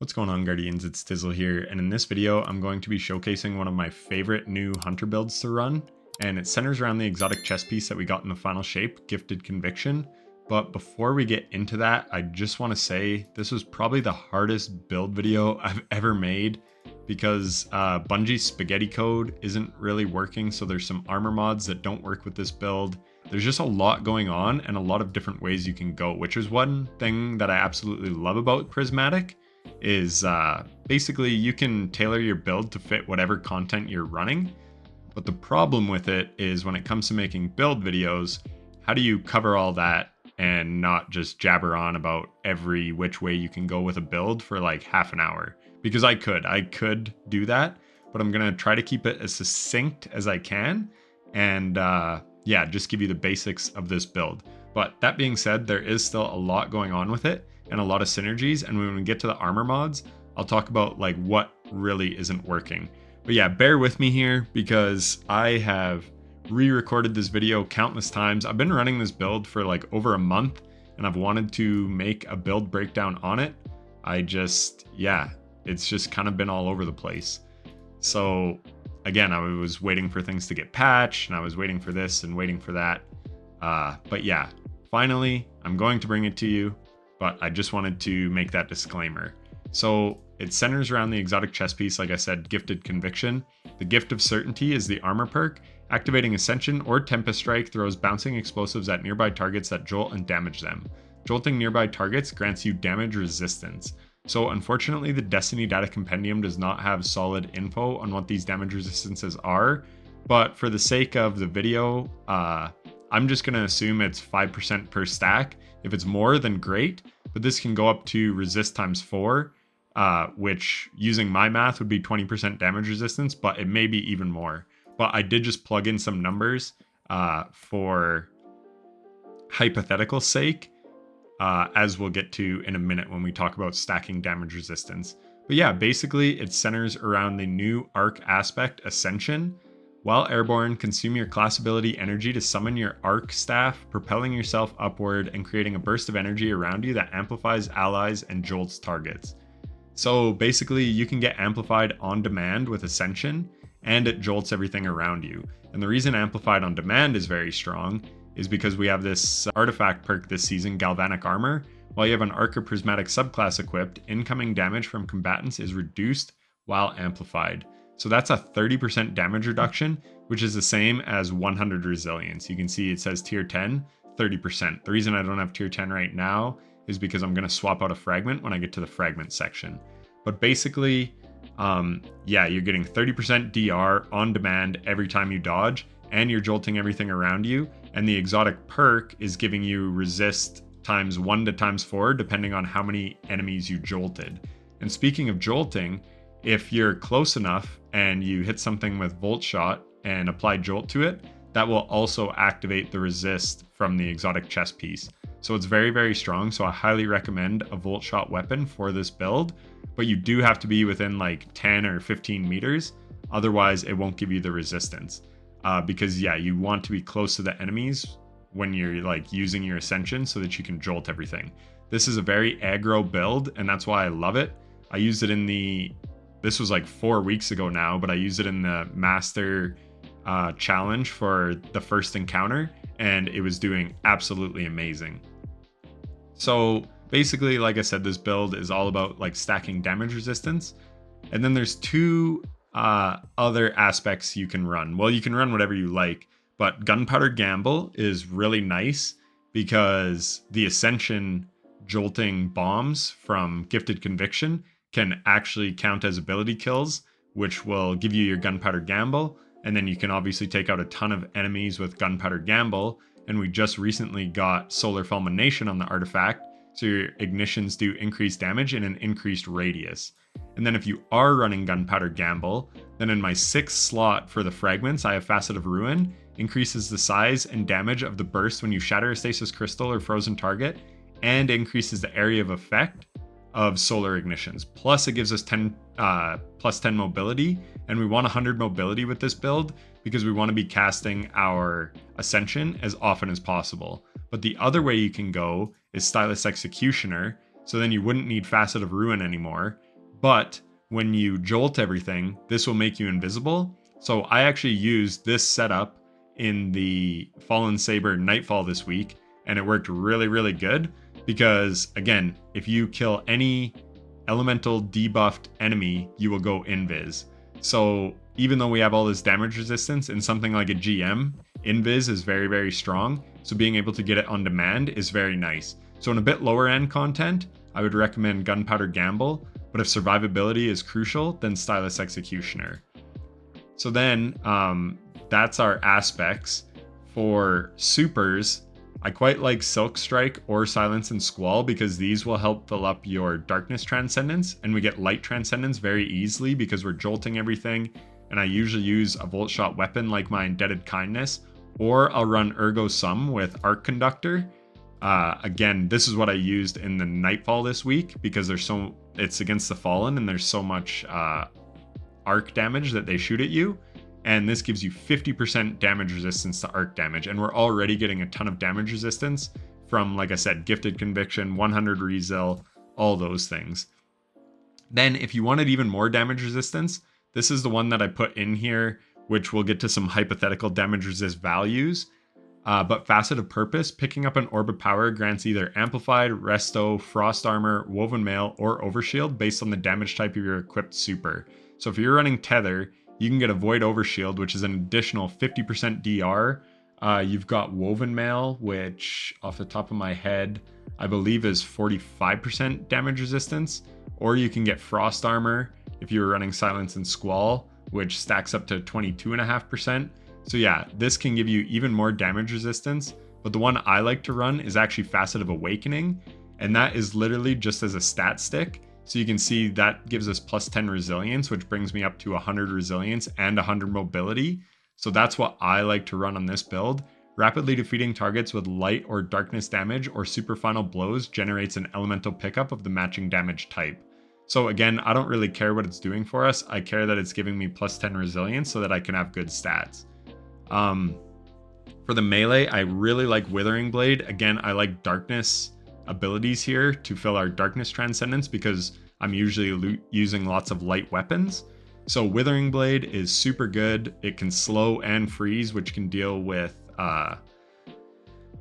What's going on, Guardians? It's Tizzle here, and in this video I'm going to be showcasing one of my favorite new hunter builds to run, and it centers around the exotic chess piece that we got in the final shape, Gifted Conviction. But before we get into that, I just want to say this was probably the hardest build video I've ever made because Bungie's spaghetti code isn't really working, so there's some armor mods that don't work with this build. There's just a lot going on and a lot of different ways you can go, which is one thing that I absolutely love about Prismatic is basically you can tailor your build to fit whatever content you're running. But the problem with it is when it comes to making build videos, how do you cover all that and not just jabber on about every which way you can go with a build for like half an hour? Because I could do that, but I'm gonna try to keep it as succinct as I can and yeah, just give you the basics of this build. But that being said, there is still a lot going on with it and a lot of synergies, and when we get to the armor mods, I'll talk about like what really isn't working. But yeah, bear with me here because I have re-recorded this video countless times. I've been running this build for like over a month and I've wanted to make a build breakdown on it. It's just kind of been all over the place. So again, I was waiting for things to get patched and I was waiting for this and waiting for that. But yeah, finally, I'm going to bring it to you, but I just wanted to make that disclaimer. So it centers around the exotic chess piece, like I said, Gifted Conviction. The Gift of Certainty is the armor perk. Activating Ascension or Tempest Strike throws bouncing explosives at nearby targets that jolt and damage them. Jolting nearby targets grants you damage resistance. So unfortunately, the Destiny Data Compendium does not have solid info on what these damage resistances are, but for the sake of the video, I'm just going to assume it's 5% per stack. If it's more, then great, but this can go up to resist times 4, which using my math would be 20% damage resistance, but it may be even more. But I did just plug in some numbers for hypothetical sake, as we'll get to in a minute when we talk about stacking damage resistance. But yeah, basically it centers around the new arc aspect, Ascension. While airborne, consume your class ability energy to summon your arc staff, propelling yourself upward and creating a burst of energy around you that amplifies allies and jolts targets. So basically you can get amplified on demand with Ascension and it jolts everything around you. And the reason amplified on demand is very strong is because we have this artifact perk this season, Galvanic Armor. While you have an Arc or Prismatic subclass equipped, incoming damage from combatants is reduced while amplified. So that's a 30% damage reduction, which is the same as 100 resilience. You can see it says tier 10, 30%. The reason I don't have tier 10 right now is because I'm going to swap out a fragment when I get to the fragment section. But basically, yeah, you're getting 30% DR on demand every time you dodge, and you're jolting everything around you. And the exotic perk is giving you resist times 1 to times 4, depending on how many enemies you jolted. And speaking of jolting, if you're close enough and you hit something with Volt Shot and apply Jolt to it, that will also activate the resist from the exotic chess piece. So it's very, very strong. So I highly recommend a Volt Shot weapon for this build, but you do have to be within like 10 or 15 meters. Otherwise, it won't give you the resistance. Because yeah, you want to be close to the enemies when you're like using your Ascension so that you can jolt everything. This is a very aggro build and that's why I love it. I used it in this was like 4 weeks ago now, but I used it in the Master challenge for the first encounter, and it was doing absolutely amazing. So basically, like I said, this build is all about like stacking damage resistance. And then there's two other aspects you can run. Well, you can run whatever you like, but Gunpowder Gamble is really nice because the Ascension jolting bombs from Gifted Conviction can actually count as ability kills, which will give you your Gunpowder Gamble, and then you can obviously take out a ton of enemies with Gunpowder Gamble, and we just recently got Solar Fulmination on the artifact, so your ignitions do increased damage in an increased radius. And then if you are running Gunpowder Gamble, then in my 6th slot for the fragments, I have Facet of Ruin, increases the size and damage of the burst when you shatter a stasis crystal or frozen target, and increases the area of effect of solar ignitions. Plus it gives us plus 10 mobility, and we want 100 mobility with this build because we want to be casting our Ascension as often as possible. But the other way you can go is Stylus Executioner, so then you wouldn't need Facet of Ruin anymore, but when you jolt everything, this will make you invisible. So I actually used this setup in the Fallen Saber Nightfall this week, and it worked really, really good because, again, if you kill any elemental debuffed enemy, you will go invis. So even though we have all this damage resistance in something like a GM, invis is very, very strong. So being able to get it on demand is very nice. So in a bit lower end content, I would recommend Gunpowder Gamble, but if survivability is crucial, then Stylus Executioner. So then that's our aspects. For supers, I quite like Silk Strike or Silence and Squall because these will help fill up your Darkness Transcendence, and we get Light Transcendence very easily because we're jolting everything, and I usually use a Volt Shot weapon like my Indebted Kindness, or I'll run Ergo Sum with Arc Conductor. Again, this is what I used in the Nightfall this week because it's against the Fallen and there's so much arc damage that they shoot at you. And this gives you 50% damage resistance to arc damage. And we're already getting a ton of damage resistance from, like I said, Gifted Conviction, 100 Rezel, all those things. Then if you wanted even more damage resistance, this is the one that I put in here, which we'll get to some hypothetical damage resist values. But Facet of Purpose, picking up an Orb of Power grants either Amplified, Resto, Frost Armor, Woven Mail, or Overshield based on the damage type of your equipped super. So if you're running Tether, you can get a Void Overshield, which is an additional 50% DR. You've got Woven Mail, which off the top of my head, I believe is 45% damage resistance. Or you can get Frost Armor if you were running Silence and Squall, which stacks up to 22.5%. So yeah, this can give you even more damage resistance, but the one I like to run is actually Facet of Awakening, and that is literally just as a stat stick. So you can see that gives us plus 10 resilience, which brings me up to 100 resilience and 100 mobility. So that's what I like to run on this build. Rapidly defeating targets with light or darkness damage or super final blows generates an elemental pickup of the matching damage type. So again, I don't really care what it's doing for us. I care that it's giving me plus 10 resilience so that I can have good stats. For the melee, I really like Withering Blade. Again, I like darkness abilities here to fill our darkness transcendence because I'm usually using lots of light weapons. So Withering Blade is super good. It can slow and freeze, which can deal with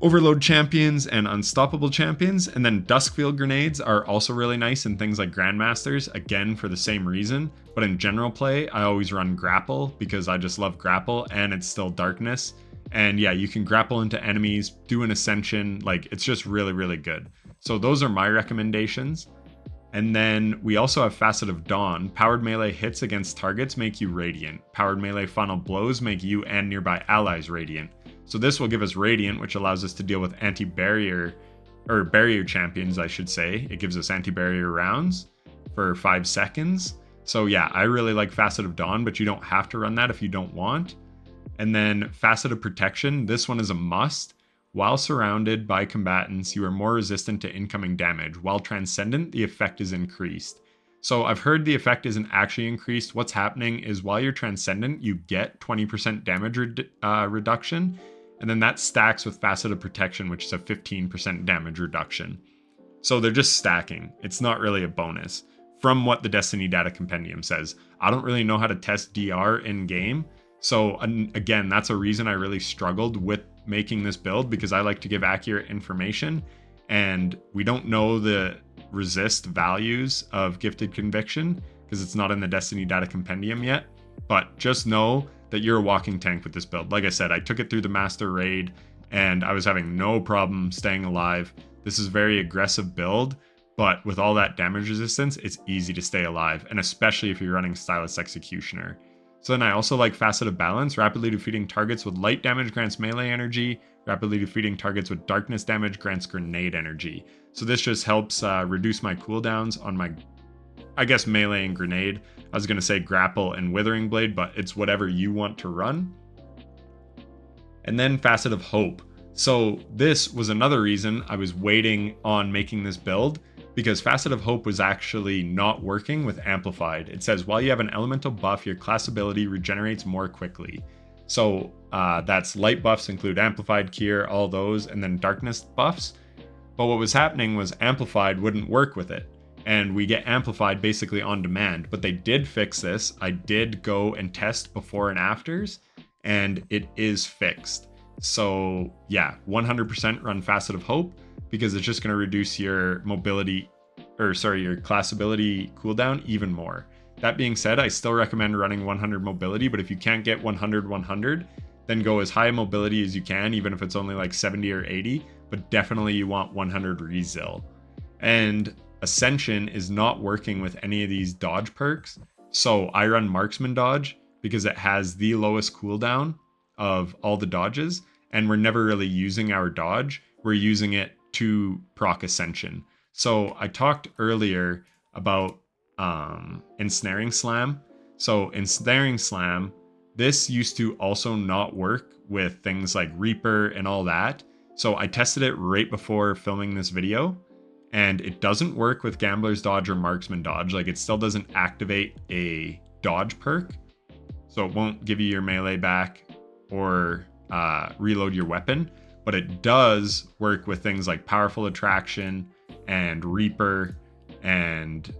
Overload champions and Unstoppable champions. And then Duskfield grenades are also really nice in things like Grandmasters, again for the same reason. But in general play, I always run Grapple because I just love Grapple and it's still darkness. And yeah, you can grapple into enemies, do an ascension, like it's just really, really good. So those are my recommendations. And then we also have Facet of Dawn. Powered melee hits against targets make you radiant. Powered melee final blows make you and nearby allies radiant. So this will give us Radiant, which allows us to deal with anti-barrier, or barrier champions, I should say. It gives us anti-barrier rounds for 5 seconds. So yeah, I really like Facet of Dawn, but you don't have to run that if you don't want. And then Facet of Protection, this one is a must. While surrounded by combatants, you are more resistant to incoming damage. While Transcendent, the effect is increased. So I've heard the effect isn't actually increased. What's happening is while you're Transcendent, you get 20% damage reduction. And then that stacks with Facet of Protection, which is a 15% damage reduction. So they're just stacking. It's not really a bonus. From what the Destiny Data Compendium says. I don't really know how to test DR in game. So again, that's a reason I really struggled with making this build because I like to give accurate information. And we don't know the resist values of Gifted Conviction because it's not in the Destiny Data Compendium yet. But just know that you're a walking tank with this build. Like I said, I took it through the Master Raid and I was having no problem staying alive. This is a very aggressive build, but with all that damage resistance, it's easy to stay alive, and especially if you're running Stylus Executioner. So then I also like Facet of Balance. Rapidly defeating targets with light damage grants melee energy. Rapidly defeating targets with darkness damage grants grenade energy. So this just helps reduce my cooldowns on my, I guess, melee and grenade. I was going to say Grapple and Withering Blade, but it's whatever you want to run. And then Facet of Hope. So this was another reason I was waiting on making this build, because Facet of Hope was actually not working with Amplified. It says, while you have an elemental buff, your class ability regenerates more quickly. So that's light buffs include Amplified, Cure, all those, and then darkness buffs. But what was happening was Amplified wouldn't work with it. and we get amplified basically on demand. But they did fix this. I did go and test before and afters, and it is fixed. So yeah, 100% run Facet of Hope, because it's just going to reduce your mobility, or sorry, your class ability cooldown even more. That being said, I still recommend running 100 mobility, but if you can't get 100, then go as high mobility as you can, even if it's only like 70 or 80, but definitely you want 100 Rezil. And Ascension is not working with any of these dodge perks, so I run Marksman Dodge because it has the lowest cooldown of all the dodges, and we're never really using our dodge. We're using it to proc Ascension. So I talked earlier about Ensnaring Slam. So Ensnaring Slam, this used to also not work with things like Reaper and all that. So I tested it right before filming this video, and it doesn't work with Gambler's Dodge or Marksman Dodge. Like, it still doesn't activate a dodge perk, so it won't give you your melee back or reload your weapon, but it does work with things like Powerful Attraction and Reaper and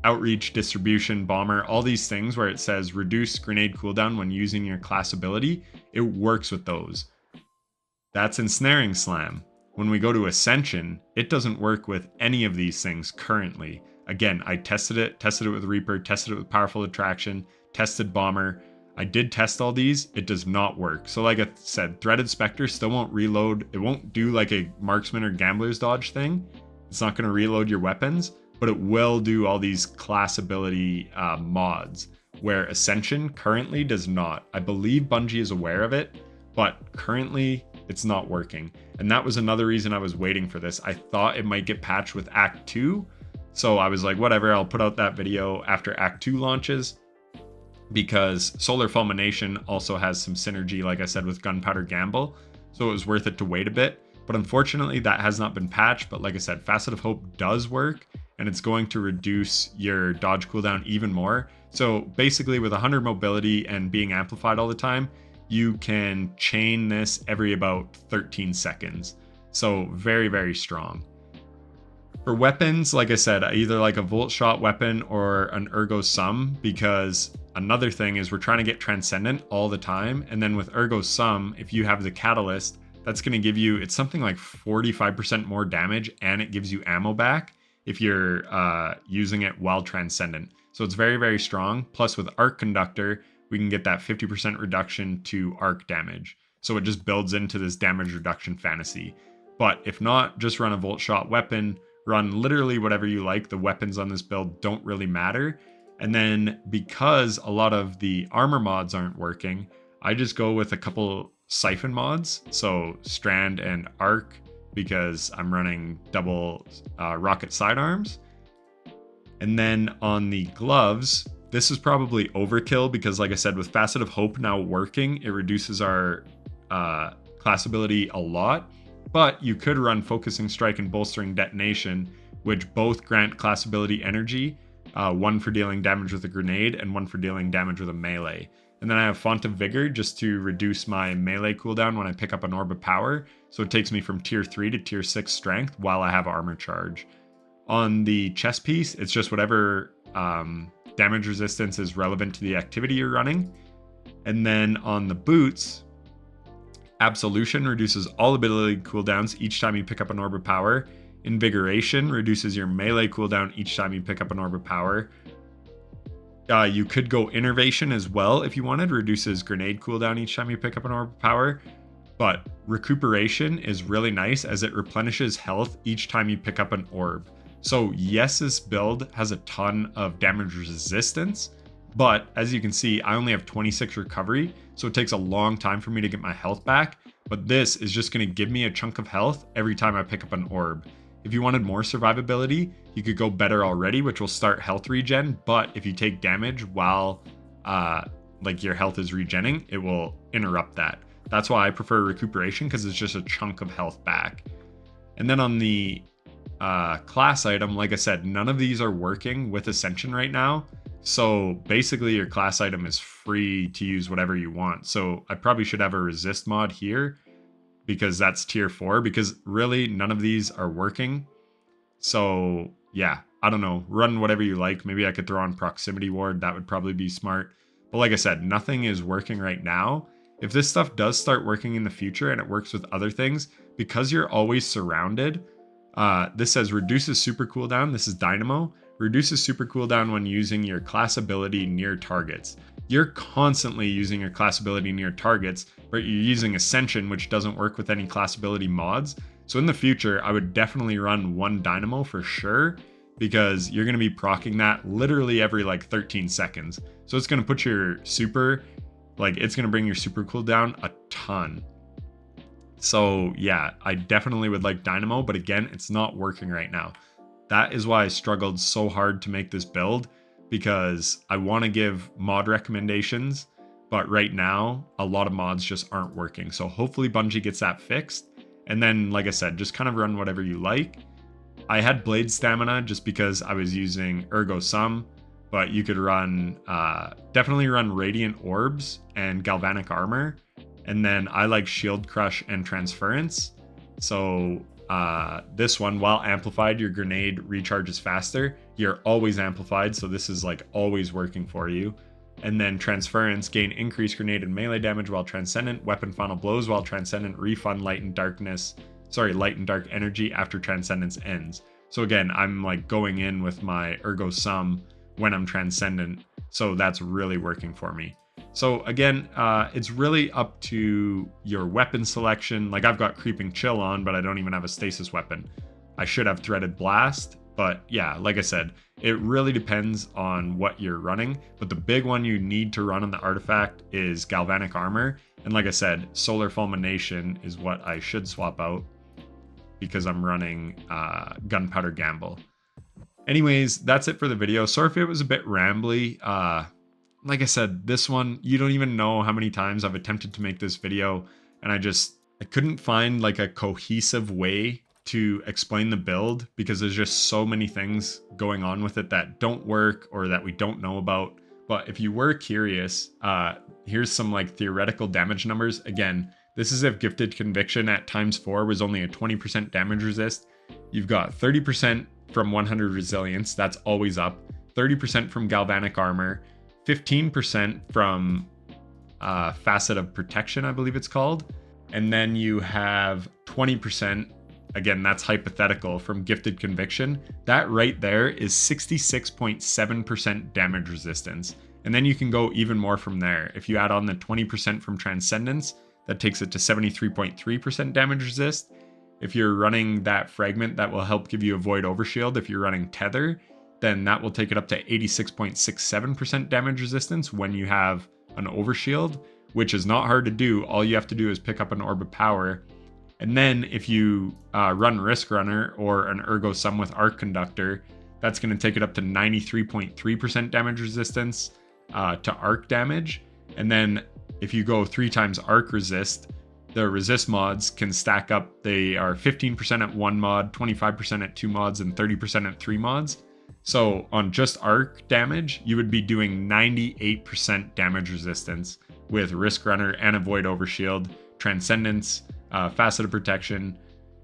Outreach, Distribution, Bomber, all these things where it says reduce grenade cooldown when using your class ability. It works with those. That's Ensnaring Slam. When we go to Ascension, it doesn't work with any of these things currently. Again, I tested it with Reaper, tested it with Powerful Attraction, tested Bomber. I did test all these. It does not work. So like I said, Threaded Spectre still won't reload. It won't do like a Marksman or Gambler's Dodge thing. It's not going to reload your weapons, but it will do all these class ability mods, where Ascension currently does not. I believe Bungie is aware of it, but currently it's not working. And that was another reason I was waiting for this. I thought it might get patched with Act 2. So I was like, whatever, I'll put out that video after Act 2 launches, because Solar Fulmination also has some synergy, like I said, with Gunpowder Gamble. So it was worth it to wait a bit. But unfortunately, that has not been patched. But like I said, Facet of Hope does work, and it's going to reduce your dodge cooldown even more. So basically, with 100 mobility and being amplified all the time, you can chain this every about 13 seconds. So very, very strong. For weapons, like I said, I either like a Volt Shot weapon or an Ergo Sum, because another thing is we're trying to get Transcendent all the time. And then with Ergo Sum, if you have the Catalyst, that's going to give you, it's something like 45% more damage, and it gives you ammo back if you're using it while Transcendent. So it's very, very strong. Plus with Arc Conductor, we can get that 50% reduction to arc damage. So it just builds into this damage reduction fantasy. But if not, just run a Volt Shot weapon, run literally whatever you like. The weapons on this build don't really matter. And then because a lot of the armor mods aren't working, I just go with a couple Siphon mods. So Strand and Arc, because I'm running double rocket sidearms. And then on the gloves, this is probably overkill, because like I said, with Facet of Hope now working, it reduces our class ability a lot. But you could run Focusing Strike and Bolstering Detonation, which both grant class ability energy, one for dealing damage with a grenade and one for dealing damage with a melee. And then I have Font of Vigor just to reduce my melee cooldown when I pick up an Orb of Power. So it takes me from tier 3 to tier 6 strength while I have armor charge. On the chest piece, it's just whatever damage resistance is relevant to the activity you're running. And then on the boots, Absolution reduces all ability cooldowns each time you pick up an Orb of Power. Invigoration reduces your melee cooldown each time you pick up an Orb of Power. You could go Innervation as well if you wanted, reduces grenade cooldown each time you pick up an Orb of Power. But Recuperation is really nice, as it replenishes health each time you pick up an orb. So yes, this build has a ton of damage resistance, but as you can see, I only have 26 recovery, so it takes a long time for me to get my health back. But this is just going to give me a chunk of health every time I pick up an orb. If you wanted more survivability, you could go Better Already, which will start health regen, but if you take damage while like your health is regenning, it will interrupt that. That's why I prefer Recuperation, because it's just a chunk of health back. And then on the class item, like I said, none of these are working with Ascension right now. So basically your class item is free to use whatever you want. So I probably should have a resist mod here, because that's tier 4, because really none of these are working. So yeah, I don't know, run whatever you like. Maybe I could throw on proximity ward. That would probably be smart. But like I said, nothing is working right now. If this stuff does start working in the future and it works with other things, because you're always surrounded, this says reduces super cooldown. This is Dynamo. Reduces super cooldown when using your class ability near targets. You're constantly using your class ability near targets, but you're using Ascension, which doesn't work with any class ability mods. So in the future, I would definitely run one Dynamo for sure, because you're going to be proccing that literally every like 13 seconds. So it's going to put your super, like it's going to bring your super cooldown a ton. So yeah, I definitely would like Dynamo, but again, it's not working right now. That is why I struggled so hard to make this build, because I want to give mod recommendations, but right now a lot of mods just aren't working. So hopefully Bungie gets that fixed. And then, like I said, just kind of run whatever you like. I had Blade Stamina just because I was using Ergo Sum, but you could run, definitely run Radiant Orbs and Galvanic Armor. And then I like Shield Crush and Transference. So this one, while amplified, your grenade recharges faster. You're always amplified, so this is like always working for you. And then Transference, gain increased grenade and melee damage while Transcendent, weapon final blows while Transcendent, refund light and dark energy after Transcendence ends. So again, I'm like going in with my Ergo Sum when I'm Transcendent, so that's really working for me. So again, it's really up to your weapon selection. Like I've got Creeping Chill on, but I don't even have a stasis weapon. I should have Threaded Blast, but yeah, like I said, it really depends on what you're running. But the big one you need to run on the artifact is Galvanic Armor. And like I said, Solar Fulmination is what I should swap out because I'm running Gunpowder Gamble. Anyways, that's it for the video. Sorry if it was a bit rambly. Like I said, this one, you don't even know how many times I've attempted to make this video, and I couldn't find like a cohesive way to explain the build because there's just so many things going on with it that don't work or that we don't know about. But if you were curious, here's some like theoretical damage numbers. Again, this is if Gifted Conviction at ×4 was only a 20% damage resist. You've got 30% from 100 resilience, that's always up, 30% from Galvanic Armor, 15% from Facet of Protection, I believe it's called. And then you have 20%, again, that's hypothetical, from Gifted Conviction. That right there is 66.7% damage resistance. And then you can go even more from there. If you add on the 20% from Transcendence, that takes it to 73.3% damage resist. If you're running that Fragment, that will help give you a Void Overshield. If you're running Tether, then that will take it up to 86.67% damage resistance when you have an Overshield, which is not hard to do. All you have to do is pick up an Orb of Power. And then if you run Risk Runner or an Ergo Sum with Arc Conductor, that's going to take it up to 93.3% damage resistance to Arc damage. And then if you go 3 times Arc Resist, the resist mods can stack up. They are 15% at 1 mod, 25% at 2 mods, and 30% at 3 mods. So on just arc damage, you would be doing 98% damage resistance with Risk Runner and a Void Overshield, Transcendence, Facet of Protection,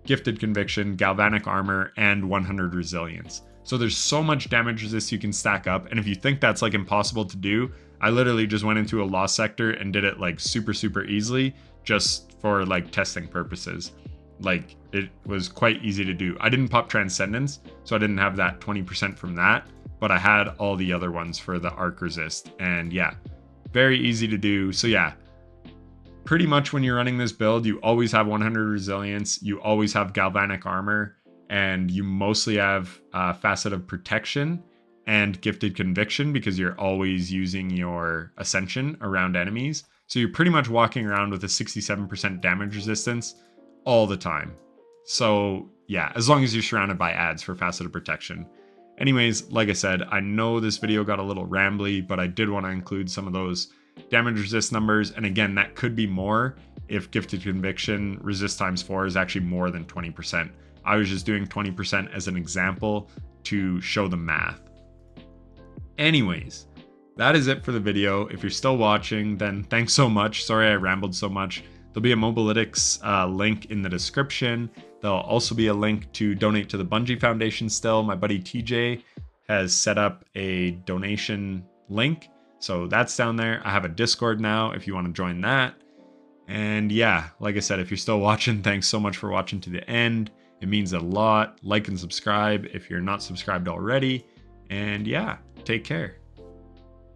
Gifted Conviction, Galvanic Armor, and 100 Resilience. So there's so much damage resist you can stack up. And if you think that's like impossible to do, I literally just went into a Lost Sector and did it like super easily just for like testing purposes. Like it was quite easy to do. I didn't pop Transcendence, so I didn't have that 20% from that, but I had all the other ones for the arc resist. And yeah, very easy to do. So yeah, pretty much when you're running this build, you always have 100 resilience, you always have Galvanic Armor, and you mostly have Facet of Protection and Gifted Conviction because you're always using your Ascension around enemies. So you're pretty much walking around with a 67% damage resistance all the time. So yeah, as long as you're surrounded by ads for Facet of Protection. Anyways, like I said, I know this video got a little rambly, but I did want to include some of those damage resist numbers. And again, that could be more if Gifted Conviction resist ×4 is actually more than 20%. I was just doing 20% as an example to show the math. Anyways, that is it for the video. If you're still watching, then thanks so much. Sorry I rambled so much. There'll be a Mobalytics link in the description. There'll also be a link to donate to the Bungie Foundation still. My buddy TJ has set up a donation link, so that's down there. I have a Discord now if you want to join that. And yeah, like I said, if you're still watching, thanks so much for watching to the end. It means a lot. Like and subscribe if you're not subscribed already. And yeah, take care.